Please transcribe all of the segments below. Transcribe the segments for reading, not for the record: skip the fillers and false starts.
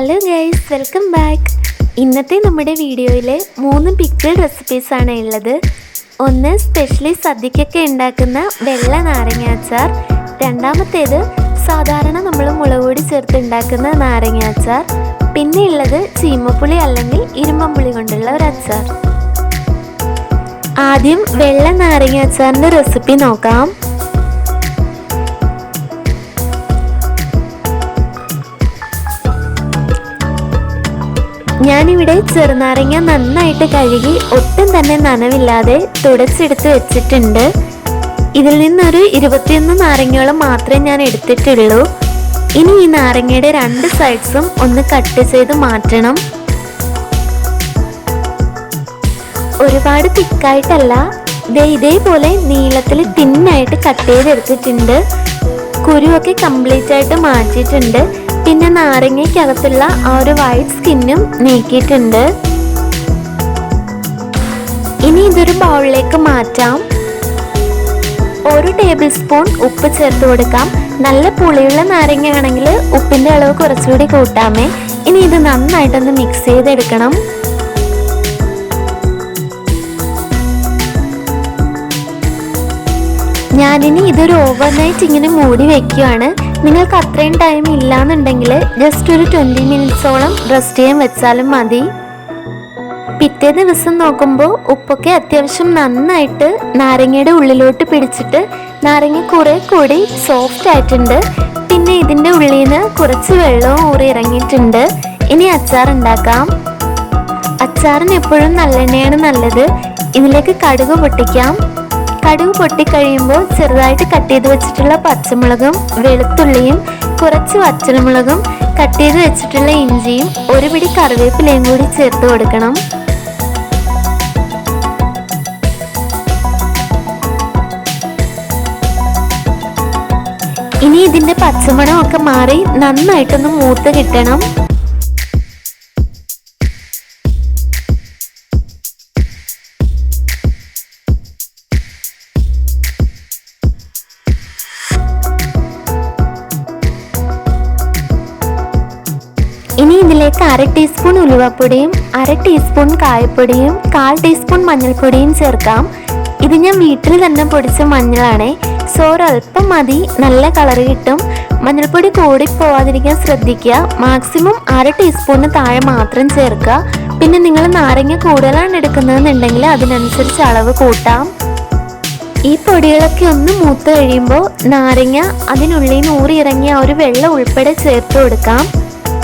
Hello guys, welcome back. ഇന്നത്തെ നമ്മുടെ വീഡിയോയിൽ 3 പിക്കിൾ റെസിപ്പീസാണ് ഉള്ളത്. ഒന്ന് സ്പെഷ്യലി സദ്യക്കൊക്കെ ഉണ്ടാക്കുന്ന വെള്ള നാരങ്ങ അച്ചാർ, രണ്ടാമത്തേത് സാധാരണ നമ്മൾ മുളക് പൊടി ചേർത്ത് ഉണ്ടാക്കുന്ന നാരങ്ങ അച്ചാർ, പിന്നെ ഉള്ളത് ചീമപ്പുളി അല്ലെങ്കിൽ ഇരുമ്പമ്പുളി കൊണ്ടുള്ള ഒരു അച്ചാർ. ആദ്യം വെള്ള നാരങ്ങ അച്ചാറിൻ്റെ റെസിപ്പി നോക്കാം. ഞാനിവിടെ ചെറുനാരങ്ങ നന്നായിട്ട് കഴുകി ഒട്ടും തന്നെ നനവില്ലാതെ തുടച്ചെടുത്ത് വെച്ചിട്ടുണ്ട്. ഇതിൽ നിന്നൊരു 21 നാരങ്ങയോളം മാത്രമേ ഞാൻ എടുത്തിട്ടുള്ളൂ. ഇനി ഈ നാരങ്ങയുടെ 2 സൈഡ്സും ഒന്ന് കട്ട് ചെയ്ത് മാറ്റണം. ഒരുപാട് തിക്കായിട്ടല്ല, ഇതേപോലെ നീളത്തിൽ തിന്നായിട്ട് കട്ട് ചെയ്തെടുത്തിട്ടുണ്ട്. കുരുവൊക്കെ കംപ്ലീറ്റ് ആയിട്ട് മാറ്റിയിട്ടുണ്ട്. പിന്നെ നാരങ്ങയ്ക്കകത്തുള്ള ആ ഒരു വൈറ്റ് സ്കിന്നും നീക്കിയിട്ടുണ്ട്. ഇനി ഇതൊരു ബൗളിലേക്ക് മാറ്റാം. 1 ടേബിൾ സ്പൂൺ ഉപ്പ് ചേർത്ത് കൊടുക്കാം. നല്ല പുളിയുള്ള നാരങ്ങ ആണെങ്കിൽ ഉപ്പിൻ്റെ അളവ് കുറച്ചുകൂടി കൂട്ടാമേ. ഇനി ഇത് നന്നായിട്ടൊന്ന് മിക്സ് ചെയ്തെടുക്കണം. ഞാനിനി ഇതൊരു ഓവർനൈറ്റ് ഇങ്ങനെ മൂടി വയ്ക്കുകയാണ്. നിങ്ങൾക്ക് അത്രയും ടൈം ഇല്ലാന്നുണ്ടെങ്കിൽ ജസ്റ്റ് ഒരു 20 മിനിറ്റ്സോളം റെസ്റ്റ് ചെയ്യാൻ വെച്ചാലും മതി. പിറ്റേ ദിവസം നോക്കുമ്പോൾ ഉപ്പൊക്കെ അത്യാവശ്യം നന്നായിട്ട് നാരങ്ങയുടെ ഉള്ളിലോട്ട് പിടിച്ചിട്ട് നാരങ്ങ കുറേ കൂടി സോഫ്റ്റ് ആയിട്ടുണ്ട്. പിന്നെ ഇതിൻ്റെ ഉള്ളിൽ നിന്ന് കുറച്ച് വെള്ളവും ഊറി ഇറങ്ങിയിട്ടുണ്ട്. ഇനി അച്ചാർ ഉണ്ടാക്കാം. അച്ചാറിന് എപ്പോഴും നല്ലെണ്ണയാണ് നല്ലത്. ഇതിലേക്ക് കടുക് പൊട്ടിക്കാം. കടുക് പൊട്ടിക്കഴിയുമ്പോൾ ചെറുതായിട്ട് കട്ട് ചെയ്ത് വെച്ചിട്ടുള്ള പച്ചമുളകും വെളുത്തുള്ളിയും കുറച്ച് വറ്റൽമുളകും കട്ട് ചെയ്ത് വെച്ചിട്ടുള്ള ഇഞ്ചിയും 1 പിടി കറിവേപ്പിലയും കൂടി ചേർത്ത് കൊടുക്കണം. ഇനി ഇതിൻ്റെ പച്ചമണമൊക്കെ മാറി നന്നായിട്ടൊന്ന് മൂത്ത് കിട്ടണം. ഇനി ഇതിലേക്ക് 1/2 ടീസ്പൂൺ ഉലുവപ്പൊടിയും 1/2 ടീസ്പൂൺ കായപ്പൊടിയും 1/4 ടീസ്പൂൺ മഞ്ഞൾപ്പൊടിയും ചേർക്കാം. ഇത് ഞാൻ വീട്ടിൽ തന്നെ പൊടിച്ച മഞ്ഞളാണ്. ഒരൽപ്പം മതി, നല്ല കളർ കിട്ടും. മഞ്ഞൾപ്പൊടി കൂടി പോവാതിരിക്കാൻ ശ്രദ്ധിക്കുക. മാക്സിമം 1/2 ടീസ്പൂണിന് താഴെ മാത്രം ചേർക്കുക. പിന്നെ നിങ്ങൾ നാരങ്ങ കൂടുതലാണ് എടുക്കുന്നതെന്നുണ്ടെങ്കിൽ അതിനനുസരിച്ച് അളവ് കൂട്ടാം. ഈ പൊടികളൊക്കെ ഒന്ന് മൂത്ത് കഴിയുമ്പോൾ നാരങ്ങ അതിനുള്ളിൽ നിന്ന് ഊറിയിറങ്ങിയ ഒരു വെള്ളം ഉൾപ്പെടെ ചേർത്ത് കൊടുക്കാം.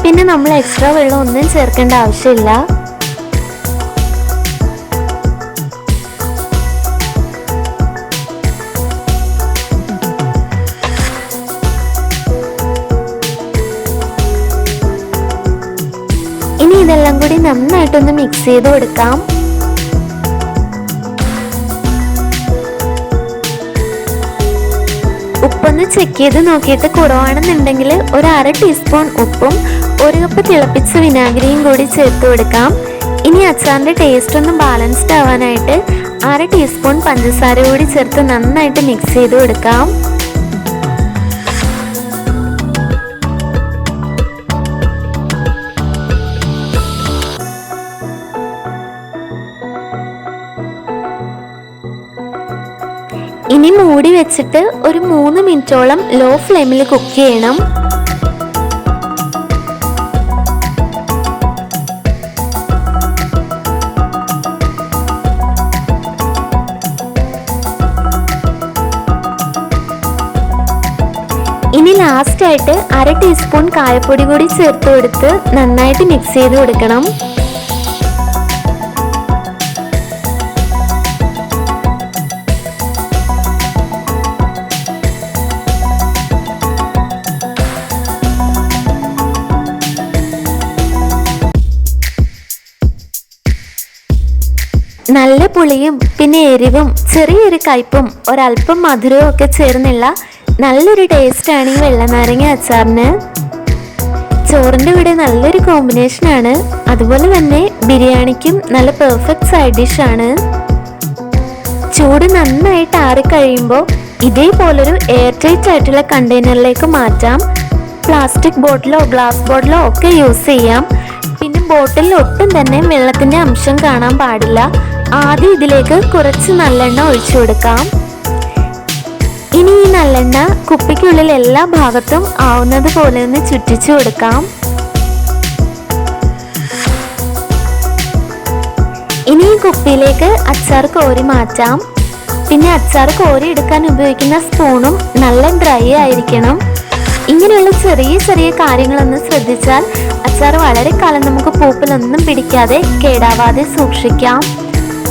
പിന്നെ നമ്മൾ എക്സ്ട്രാ വെള്ളം ഒന്നും ചേർക്കേണ്ട ആവശ്യമില്ല. ഇനി ഇതെല്ലാം കൂടി നന്നായിട്ടൊന്ന് മിക്സ് ചെയ്ത് കൊടുക്കാം. ഉപ്പൊന്ന് ചെക്ക് ചെയ്ത് നോക്കിയിട്ട് കുറവാണെന്നുണ്ടെങ്കിൽ 1/2 ടീസ്പൂൺ ഉപ്പും 1 കപ്പ് തിളപ്പിച്ച വിനാഗിരിയും കൂടി ചേർത്ത് കൊടുക്കാം. ഇനി അച്ചാറിൻ്റെ ടേസ്റ്റ് ഒന്ന് ബാലൻസ്ഡ് ആവാനായിട്ട് 1/2 ടീസ്പൂൺ പഞ്ചസാര കൂടി ചേർത്ത് നന്നായിട്ട് മിക്സ് ചെയ്ത് കൊടുക്കാം. ഇനി മൂടി വെച്ചിട്ട് ഒരു 3 മിനിറ്റോളം ലോ ഫ്ലെയിമിൽ കുക്ക് ചെയ്യണം. ഇനി ലാസ്റ്റായിട്ട് 1/2 ടീസ്പൂൺ കായപ്പൊടി കൂടി ചേർത്ത് കൊടുത്ത് നന്നായിട്ട് മിക്സ് ചെയ്ത് കൊടുക്കണം. നല്ല പുളിയും പിന്നെ എരിവും ചെറിയൊരു കയ്പും ഒരല്പം മധുരവും ഒക്കെ ചേർന്നുള്ള നല്ലൊരു ടേസ്റ്റാണ് ഈ വെള്ളനാരങ്ങ അച്ചാറിന്. ചോറിൻ്റെ കൂടെ നല്ലൊരു കോമ്പിനേഷനാണ്. അതുപോലെ തന്നെ ബിരിയാണിക്കും നല്ല പെർഫെക്റ്റ് സൈഡ് ഡിഷാണ്. ചൂട് നന്നായിട്ട് ആറിക്കഴിയുമ്പോൾ ഇതേപോലൊരു എയർ ടൈറ്റ് ആയിട്ടുള്ള കണ്ടെയ്നറിലേക്ക് മാറ്റാം. പ്ലാസ്റ്റിക് ബോട്ടിലോ ഗ്ലാസ് ബോട്ടിലോ ഒക്കെ യൂസ് ചെയ്യാം. പിന്നെ ബോട്ടിലിൽ ഒട്ടും തന്നെ വെള്ളത്തിൻ്റെ അംശം കാണാൻ പാടില്ല. ആദ്യം ഇതിലേക്ക് കുറച്ച് നല്ലെണ്ണ ഒഴിച്ചു കൊടുക്കാം. ഇനി ഈ നല്ലെണ്ണ കുപ്പിക്കുള്ളിൽ എല്ലാ ഭാഗത്തും ആവുന്നത് പോലെ ഒന്ന് ചുറ്റിച്ചു കൊടുക്കാം. ഇനി ഈ കുപ്പിയിലേക്ക് അച്ചാർ കോരി മാറ്റാം. പിന്നെ അച്ചാർ കോരി എടുക്കാൻ ഉപയോഗിക്കുന്ന സ്പൂണും നല്ല ഡ്രൈ ആയിരിക്കണം. ഇങ്ങനെയുള്ള ചെറിയ ചെറിയ കാര്യങ്ങളൊന്ന് ശ്രദ്ധിച്ചാൽ അച്ചാർ വളരെ കാലം നമുക്ക് പൂപ്പിലൊന്നും പിടിക്കാതെ കേടാവാതെ സൂക്ഷിക്കാം.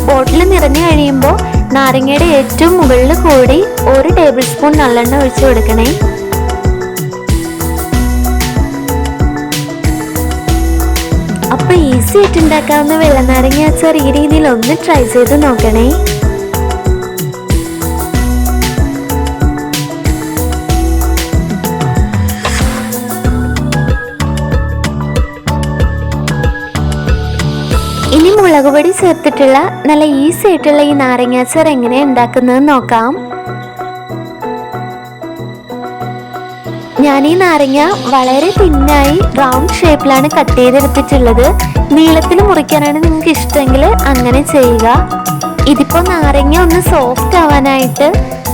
ബോട്ടിൽ നിറഞ്ഞു കഴിയുമ്പോൾ നാരങ്ങയുടെ ഏറ്റവും മുകളിൽ കൂടി 1 ടേബിൾ സ്പൂൺ നല്ലെണ്ണ ഒഴിച്ചു കൊടുക്കണേ. അപ്പോൾ ഈസി ആയിട്ട് ഉണ്ടാക്കാവുന്ന വെള്ളനാരങ്ങ അച്ചാർ ഈ രീതിയിൽ ഒന്ന് ട്രൈ ചെയ്ത് നോക്കണേ. ഇനി മുളക് പൊടി ചേർത്തിട്ടുള്ള നല്ല ഈസി ആയിട്ടുള്ള ഈ നാരങ്ങ അച്ചാർ എങ്ങനെയാണ് ഉണ്ടാക്കുന്നത് നോക്കാം. ഞാൻ ഈ നാരങ്ങ വളരെ തിന്നായി റൗണ്ട് ഷേപ്പിലാണ് കട്ട് ചെയ്തെടുത്തിട്ടുള്ളത്. നീളത്തിൽ മുറിക്കാനാണ് നിങ്ങൾക്ക് ഇഷ്ടമെങ്കിൽ അങ്ങനെ ചെയ്യുക. ഇതിപ്പോൾ നാരങ്ങ ഒന്ന് സോഫ്റ്റ് ആവാനായിട്ട്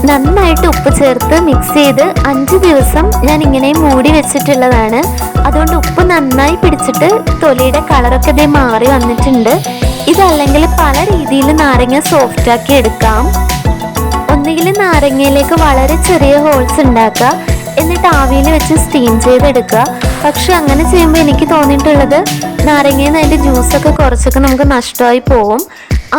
നന്നായിട്ട് ഉപ്പ് ചേർത്ത് മിക്സ് ചെയ്ത് 5 ദിവസം ഞാൻ ഇങ്ങനെ മൂടി വെച്ചിട്ടുള്ളതാണ്. അതുകൊണ്ട് ഉപ്പ് നന്നായി പിടിച്ചിട്ട് തൊലിയുടെ കളറൊക്കെ ഇതേ മാറി വന്നിട്ടുണ്ട്. ഇതല്ലെങ്കിൽ പല രീതിയിൽ നാരങ്ങ സോഫ്റ്റ് ആക്കി എടുക്കാം. ഒന്നുകിൽ നാരങ്ങയിലേക്ക് വളരെ ചെറിയ ഹോൾസ് ഉണ്ടാക്കുക, എന്നിട്ട് ആവിയിൽ വെച്ച് സ്റ്റീം ചെയ്തെടുക്കുക. പക്ഷെ അങ്ങനെ ചെയ്യുമ്പോൾ എനിക്ക് തോന്നിയിട്ടുള്ളത് നാരങ്ങയിൽ നിന്ന് അതിൻ്റെ ജ്യൂസൊക്കെ കുറച്ചൊക്കെ നമുക്ക് നഷ്ടമായി പോകും.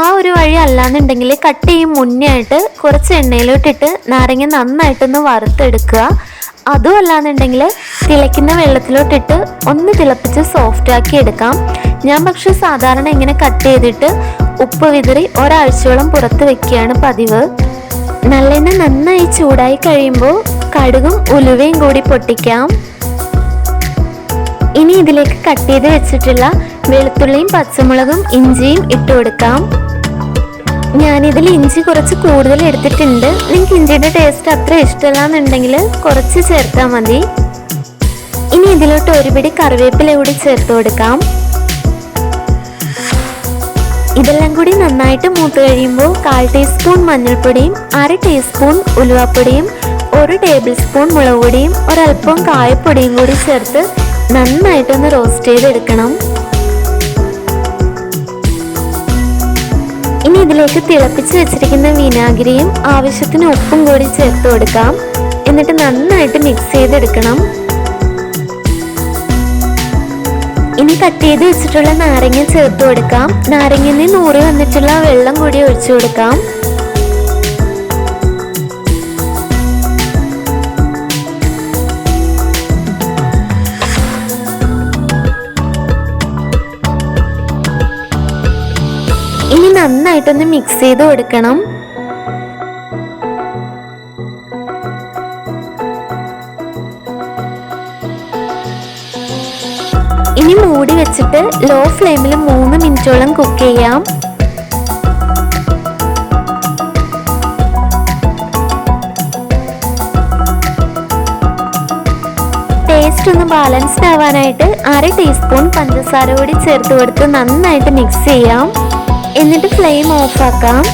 ആ ഒരു വഴി അല്ലാന്നുണ്ടെങ്കിൽ കട്ട് ചെയ്യും മുന്നേ ആയിട്ട് കുറച്ച് എണ്ണയിലോട്ടിട്ട് നാരങ്ങ നന്നായിട്ടൊന്ന് വറുത്തെടുക്കുക. അതും അല്ലാന്നുണ്ടെങ്കിൽ തിളയ്ക്കുന്ന വെള്ളത്തിലോട്ടിട്ട് ഒന്ന് തിളപ്പിച്ച് സോഫ്റ്റ് ആക്കി എടുക്കാം. ഞാൻ പക്ഷെ സാധാരണ ഇങ്ങനെ കട്ട് ചെയ്തിട്ട് ഉപ്പ് വിതറി ഒരാഴ്ചയോളം പുറത്ത് വെക്കുകയാണ് പതിവ്. നല്ലെണ്ണ നന്നായി ചൂടായി കഴിയുമ്പോൾ കടുകും ഉലുവയും കൂടി പൊട്ടിക്കാം. ഇനി ഇതിലേക്ക് കട്ട് ചെയ്ത് വെച്ചിട്ടുള്ള വെളുത്തുള്ളിയും പച്ചമുളകും ഇഞ്ചിയും ഇട്ട് കൊടുക്കാം. ഞാനിതിൽ ഇഞ്ചി കുറച്ച് കൂടുതൽ എടുത്തിട്ടുണ്ട്. നിങ്ങൾക്ക് ഇഞ്ചിയുടെ ടേസ്റ്റ് അത്ര ഇഷ്ടമല്ല എന്നുണ്ടെങ്കിൽ കുറച്ച് ചേർത്താൽ മതി. ഇനി ഇതിലോട്ട് ഒരു പിടി കറിവേപ്പില കൂടി ചേർത്ത് കൊടുക്കാം. ഇതെല്ലാം കൂടി നന്നായിട്ട് മൂത്ത് കഴിയുമ്പോൾ 1/4 ടീസ്പൂൺ മഞ്ഞൾപ്പൊടിയും 1/2 ടീസ്പൂൺ ഉലുവാപ്പൊടിയും 1 ടേബിൾ സ്പൂൺ മുളക് പൊടിയും ഒരൽപ്പം കായപ്പൊടിയും കൂടി ചേർത്ത് നന്നായിട്ടൊന്ന് റോസ്റ്റ് ചെയ്തെടുക്കണം. ഇനി ഇതിലേക്ക് തിളപ്പിച്ച് വെച്ചിരിക്കുന്ന വിനാഗിരിയും ആവശ്യത്തിന് ഉപ്പും കൂടി ചേർത്ത് കൊടുക്കാം. എന്നിട്ട് നന്നായിട്ട് മിക്സ് ചെയ്തെടുക്കണം. ഇനി കട്ട് ചെയ്ത് വെച്ചിട്ടുള്ള നാരങ്ങ ചേർത്ത് കൊടുക്കാം. നാരങ്ങയിൽ നിന്ന് ഊറി വന്നിട്ടുള്ള വെള്ളം കൂടി ഒഴിച്ചു കൊടുക്കാം. ഇനി നന്നായിട്ടൊന്ന് മിക്സ് ചെയ്ത് കൊടുക്കണം. ഇനി മൂടി വെച്ചിട്ട് ലോ ഫ്ലെയിമിൽ 3 മിനിറ്റോളം കുക്ക് ചെയ്യാം. ടേസ്റ്റ് ഒന്ന് ബാലൻസ്ഡ് ആവാനായിട്ട് 1/2 ടീസ്പൂൺ പഞ്ചസാര കൂടി ചേർത്ത് കൊടുത്ത് നന്നായിട്ട് മിക്സ് ചെയ്യാം. എന്നിട്ട് ഫ്ലെയിം ഓഫ് ആക്കാം.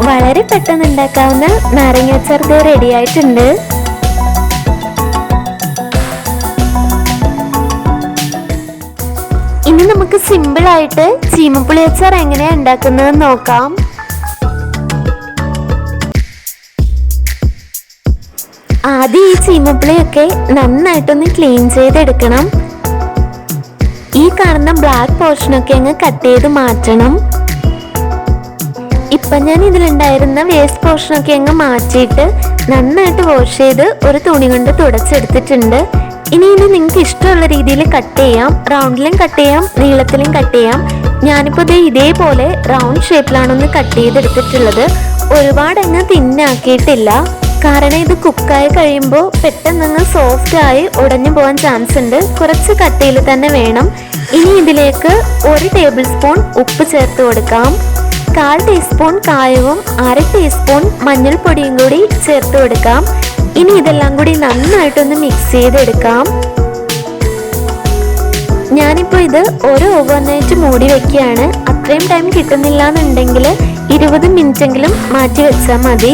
വളരെ പെട്ടെന്ന് ഉണ്ടാക്കാവുന്ന നാരങ്ങ അച്ചാർ റെഡി ആയിട്ടുണ്ട്. ഇനി നമുക്ക് സിമ്പിൾ ആയിട്ട് ചീമപ്പുളി അച്ചാർ എങ്ങനെയാ ഉണ്ടാക്കുന്നത് നോക്കാം. ആദ്യം ഈ ചീമപ്പുളിയൊക്കെ നന്നായിട്ടൊന്ന് ക്ലീൻ ചെയ്തെടുക്കണം. ഈ കാണുന്ന ബ്ലാക്ക് പോർഷനൊക്കെ അങ്ങ് കട്ട് ചെയ്ത് മാറ്റണം. ഇപ്പം ഞാൻ ഇതിലുണ്ടായിരുന്ന വേസ്റ്റ് പോർഷനൊക്കെ അങ്ങ് മാറ്റിയിട്ട് നന്നായിട്ട് വാഷ് ചെയ്ത് ഒരു തുണി കൊണ്ട് തുടച്ചെടുത്തിട്ടുണ്ട്. ഇനി ഇത് നിങ്ങൾക്ക് ഇഷ്ടമുള്ള രീതിയിൽ കട്ട് ചെയ്യാം. റൗണ്ടിലും കട്ട് ചെയ്യാം, നീളത്തിലും കട്ട് ചെയ്യാം. ഞാനിപ്പോൾ ഇതേപോലെ റൗണ്ട് ഷേപ്പിലാണൊന്ന് കട്ട് ചെയ്തെടുത്തിട്ടുള്ളത്. ഒരുപാടങ്ങ് തിന്നാക്കിയിട്ടില്ല. കാരണം ഇത് കുക്കായി കഴിയുമ്പോൾ പെട്ടെന്നങ്ങ് സോഫ്റ്റ് ആയി ഉടഞ്ഞു പോകാൻ ചാൻസ് ഉണ്ട്. കുറച്ച് കട്ടിയിൽ തന്നെ വേണം. ഇനി ഇതിലേക്ക് 1 ടേബിൾ സ്പൂൺ ഉപ്പ് ചേർത്ത് കൊടുക്കാം. 1/4 ടീസ്പൂൺ കായവും 1/2 ടീസ്പൂൺ മഞ്ഞൾപ്പൊടിയും കൂടി ചേർത്ത് കൊടുക്കാം. ഇനി ഇതെല്ലാം കൂടി നന്നായിട്ടൊന്ന് മിക്സ് ചെയ്തെടുക്കാം. ഞാനിപ്പോൾ ഇത് ഒരു ഓവർനൈറ്റ് മൂടി വെക്കുകയാണ്. അത്രയും ടൈം കിട്ടുന്നില്ല എന്നുണ്ടെങ്കിൽ 20 മിനിറ്റെങ്കിലും മാറ്റി വെച്ചാൽ മതി.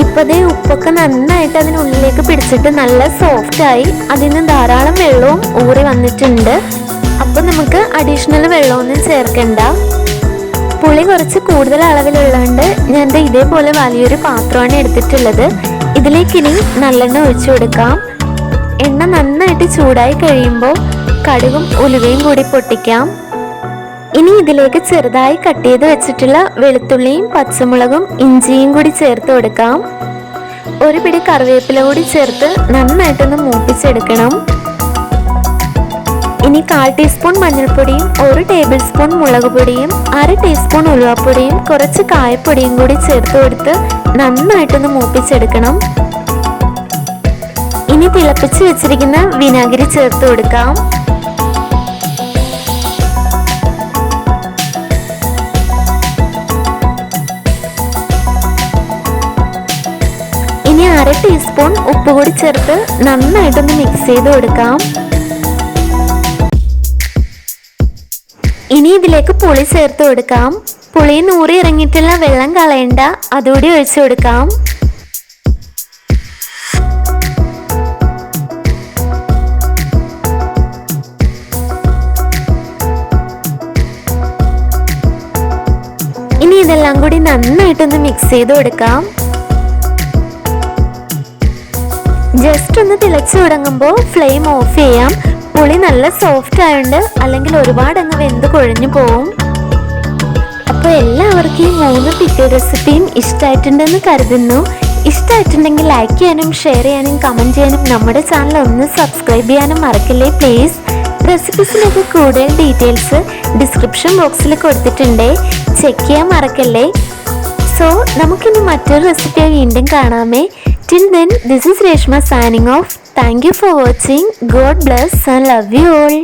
ഇപ്പതേ ഉപ്പൊക്കെ നന്നായിട്ട് അതിനുള്ളിലേക്ക് പിടിച്ചിട്ട് നല്ല സോഫ്റ്റായി. അതിൽ നിന്ന് ധാരാളം വെള്ളവും ഊറി വന്നിട്ടുണ്ട്. അപ്പോൾ നമുക്ക് അഡീഷണൽ വെള്ളമൊന്നും ചേർക്കണ്ട. പുളി കുറച്ച് കൂടുതൽ അളവിലുള്ളതുകൊണ്ട് ഞാൻ ഇതേപോലെ വലിയൊരു പാത്രമാണ് എടുത്തിട്ടുള്ളത്. ഇതിലേക്ക് ഇനി നല്ലെണ്ണ ഒഴിച്ചു കൊടുക്കാം. എണ്ണ നന്നായിട്ട് ചൂടായി കഴിയുമ്പോൾ കടുകും ഉലുവയും കൂടി പൊട്ടിക്കാം. ഇനി ഇതിലേക്ക് ചെറുതായി കട്ട് ചെയ്ത് വെച്ചിട്ടുള്ള വെളുത്തുള്ളിയും പച്ചമുളകും ഇഞ്ചിയും കൂടി ചേർത്ത് കൊടുക്കാം. ഒരു പിടി കറിവേപ്പില കൂടി ചേർത്ത് നന്നായിട്ടൊന്ന് മൂപ്പിച്ചെടുക്കണം. ഇനി 1/4 ടീസ്പൂൺ മഞ്ഞൾപ്പൊടിയും 1 ടേബിൾ സ്പൂൺ മുളക് പൊടിയും 1/2 ടീസ്പൂൺ ഉലുവാപ്പൊടിയും കുറച്ച് കായപ്പൊടിയും കൂടി ചേർത്ത് കൊടുത്ത് നന്നായിട്ടൊന്ന് മൂപ്പിച്ചെടുക്കണം. ഇനി തിളപ്പിച്ച് വെച്ചിരിക്കുന്ന വിനാഗിരി ചേർത്ത് കൊടുക്കാം. ഇനി 1/2 ടീസ്പൂൺ ഉപ്പ് കൂടി ചേർത്ത് നന്നായിട്ടൊന്ന് മിക്സ് ചെയ്ത് കൊടുക്കാം. ഇനി ഇതിലേക്ക് പുളി ചേർത്ത് കൊടുക്കാം. പുളി നൂറി ഇറങ്ങിയിട്ടുള്ള വെള്ളം കളയണ്ട, അതുകൂടി ഒഴിച്ചു കൊടുക്കാം. ഇനി ഇതെല്ലാം കൂടി നന്നായിട്ടൊന്ന് മിക്സ് ചെയ്ത് കൊടുക്കാം. ജസ്റ്റ് ഒന്ന് തിളച്ചു തുടങ്ങുമ്പോൾ ഫ്ലെയിം ഓഫ് ചെയ്യാം. പുളി നല്ല സോഫ്റ്റ് ആയതുകൊണ്ട് അല്ലെങ്കിൽ ഒരുപാട് അങ്ങ് വെന്ത് കുഴഞ്ഞു പോവും. അപ്പോൾ എല്ലാവർക്കും ഈ 3 പിക്കിൾ റെസിപ്പിയും ഇഷ്ടമായിട്ടുണ്ടെന്ന് കരുതുന്നു. ഇഷ്ടമായിട്ടുണ്ടെങ്കിൽ ലൈക്ക് ചെയ്യാനും ഷെയർ ചെയ്യാനും കമൻറ്റ് ചെയ്യാനും നമ്മുടെ ചാനൽ ഒന്ന് സബ്സ്ക്രൈബ് ചെയ്യാനും മറക്കില്ലേ പ്ലീസ്. റെസിപ്പീസിനൊക്കെ കൂടുതൽ ഡീറ്റെയിൽസ് ഡിസ്ക്രിപ്ഷൻ ബോക്സിൽ കൊടുത്തിട്ടുണ്ട്, ചെക്ക് ചെയ്യാൻ മറക്കല്ലേ. സോ നമുക്കിനി മറ്റൊരു റെസിപ്പിയായി വീണ്ടും കാണാമേ. Till then, this is Reshma signing off. Thank you for watching. God bless and love you all.